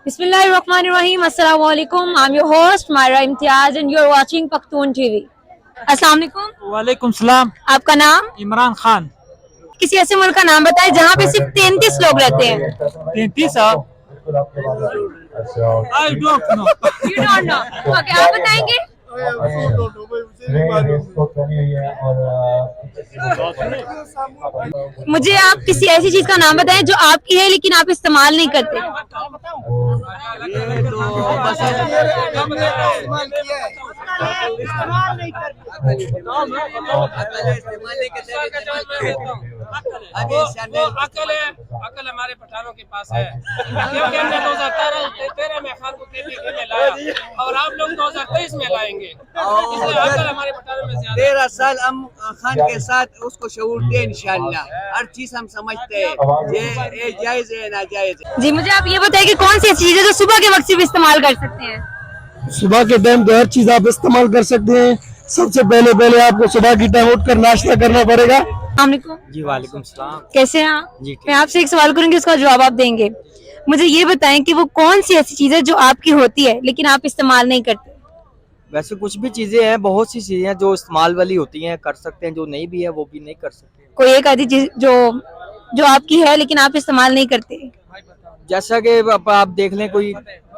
Bismillahirrahmanirrahim. Assalamu alaikum. I'm your host Myra Imtiaz and you're watching Pakhtun TV. अस्सलाम वालेकुम। वालेकुम सलाम। आपका नाम? इमरान खान। किसी ऐसे मुल्क का नाम बताएं जहाँ पे सिर्फ 33 लोग रहते हैं। 33? I don't know. You don't know. Okay, आप बताएंगे? मुझे आप किसी ऐसी चीज का नाम बताएं जो आपकी है लेकिन आप इस्तेमाल नहीं करते। अकल हमारे पठानों के पास है क्योंकि हमने 2013 में खान को KPK में लाया और आप लोग 2023 में लाएंगे, इसलिए अकल हमारे पठानों में ज्यादा। 13 साल हम खान के साथ उसको शऊर दे इंशाल्लाह। हर चीज हम समझते हैं ये जायज है नाजायज है। जी मुझे आप ये बताइए कि कौन सी ऐसी चीज है जो सुबह के वक्त सिर्फ इस्तेमाल कर सकते हैं। सुबह के टाइम तो हर चीज आप इस्तेमाल कर सकते हैं। सबसे पहले आपको सुबह की टाइम उठकर नाश्ता करना पड़ेगा। जी वालेकुम सलाम। कैसे हैं आप? जी मैं आपसे एक सवाल करूंगी, उसका जवाब आप देंगे। मुझे ये बताएं कि वो कौन सी ऐसी चीज है जो आपकी होती है लेकिन आप इस्तेमाल नहीं करते। वैसे कुछ भी चीजें हैं, बहुत सी चीजें हैं जो इस्तेमाल वाली होती हैं, कर सकते हैं, जो नहीं भी है वो भी नहीं कर सकते। कोई एक आधी चीज जो आपकी है लेकिन आप इस्तेमाल नहीं करते। जैसा कि आप देख लें, कोई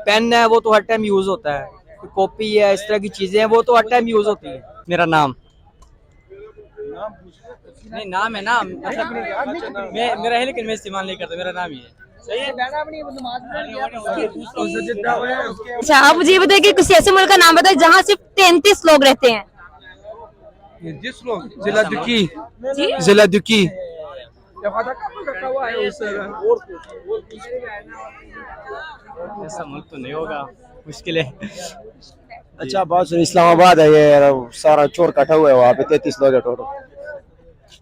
पेन है वो तो हर टाइम यूज होता है, कोई कॉपी है, इस तरह की चीजें हैं वो तो हर टाइम यूज होती है। मेरा नाम नहीं, नाम है ना, मेरा है लेकिन मैं इस्तेमाल नहीं करता, मेरा नाम ही है। अच्छा आप मुझे ये बताइए कि किसी ऐसे मुल्क का नाम बताए जहाँ सिर्फ 33 लोग रहते हैं। जिला दुकी। जी? जिला दुकी। ऐसा मुल्क तो नहीं होगा, मुश्किल है। अच्छा बहुत इस्लामाबाद है, ये सारा चोर कटा हुआ है, वहाँ पे 33 लोग है टोटल।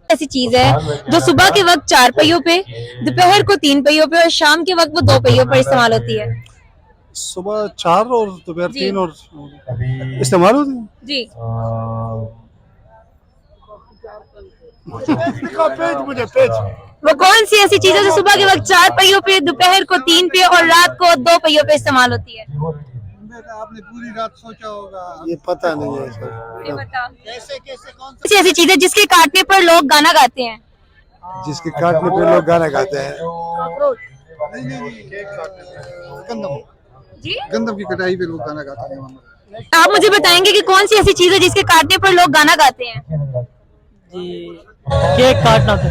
ऐसी चीज है जो सुबह के वक्त 4 पहियों पे, दोपहर को 3 पहियों पे और शाम के वक्त वो 2 पहियों पर इस्तेमाल होती है। सुबह 4 और दोपहर जी। 3 और इस्तेमाल होती है। जी वो कौन सी ऐसी चीज है जो सुबह के वक्त 4 पहियों पे, दोपहर को 3 पे और रात को 2 पहियों पे इस्तेमाल होती है। आपने पूरी रात सोचा होगा, ये पता नहीं है। ये बताओ कौन सी ऐसी चीज है जिसके काटने पर लोग गाना गाते हैं। जिसके काटने पे लोग गाना गाते हैं। जी गंदम की कटाई पे लोग गाना गाते हैं। आप मुझे बताएंगे कि कौन सी ऐसी चीज है जिसके काटने पर लोग गाना गाते हैं। जी केक काटना था।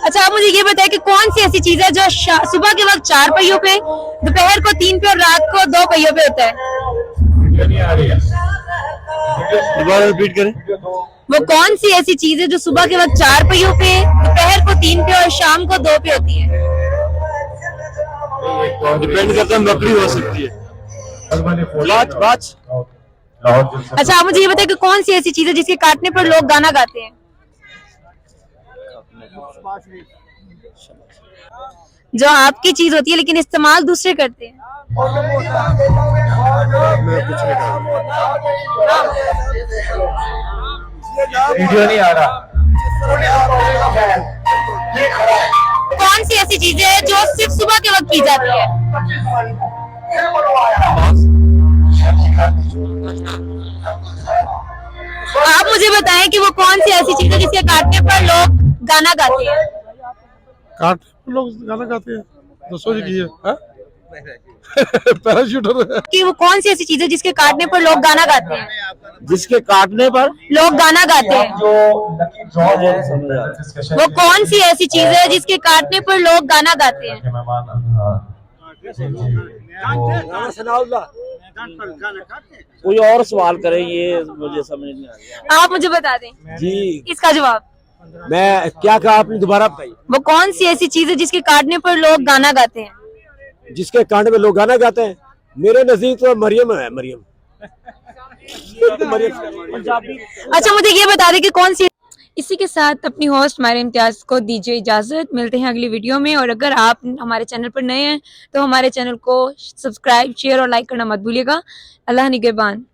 अच्छा आप मुझे ये बताएं कि कौन सी ऐसी चीज है जो सुबह के वक्त 4 पहियों पे, दोपहर को 3 पे और रात को 2 पहियों पे होता है। दोबारा रिपीट करें। वो कौन सी ऐसी चीज है जो सुबह के वक्त 4 पहियों पे, दोपहर को 3 पे और शाम को 2 पे होती है। डिपेंड करता है, बकरी हो सकती है। बाज। अच्छा आप मुझे ये बताएं कि कौन सी ऐसी चीज है जिसके काटने पर लोग गाना गाते हैं। जो आपकी चीज होती है लेकिन इस्तेमाल दूसरे करते हैं। वीडियो नहीं आ रहा। कौन सी ऐसी चीजें हैं जो सिर्फ सुबह के वक्त की जाती है। आप मुझे बताएं कि वो कौन सी ऐसी चीज है जिसके काटने पर लोग गाना गाते हैं। काट लोग गाना गाते हैं, दसो जी की है पैराशूटर। कि वो कौन सी ऐसी चीज है जिसके काटने पर लोग गाना गाते हैं। जिसके काटने पर लोग गाना गाते हैं। वो कौन सी ऐसी चीज है जिसके काटने पर लोग गाना गाते हैं। कोई और सवाल करें, ये मुझे समझ नहीं आ रहा। आप मुझे बता दें जी इसका जवाब। मैं क्या कहा आपने, दोबारा बताइए। वो कौन सी ऐसी चीज है जिसके काटने पर लोग गाना गाते हैं। जिसके कांड में लोग गाना गाते हैं, मेरे नजदीक तो मरियम है। मरियम पंजाबी। अच्छा मुझे ये बता दें कि कौन सी। इसी के साथ अपनी होस्ट मायरा इम्तियाज को दीजिए इजाजत। मिलते हैं अगली वीडियो में, और अगर आप हमारे चैनल पर नए हैं तो हमारे चैनल को सब्सक्राइब, शेयर और लाइक करना मत भूलिएगा। अल्लाह निगहबान।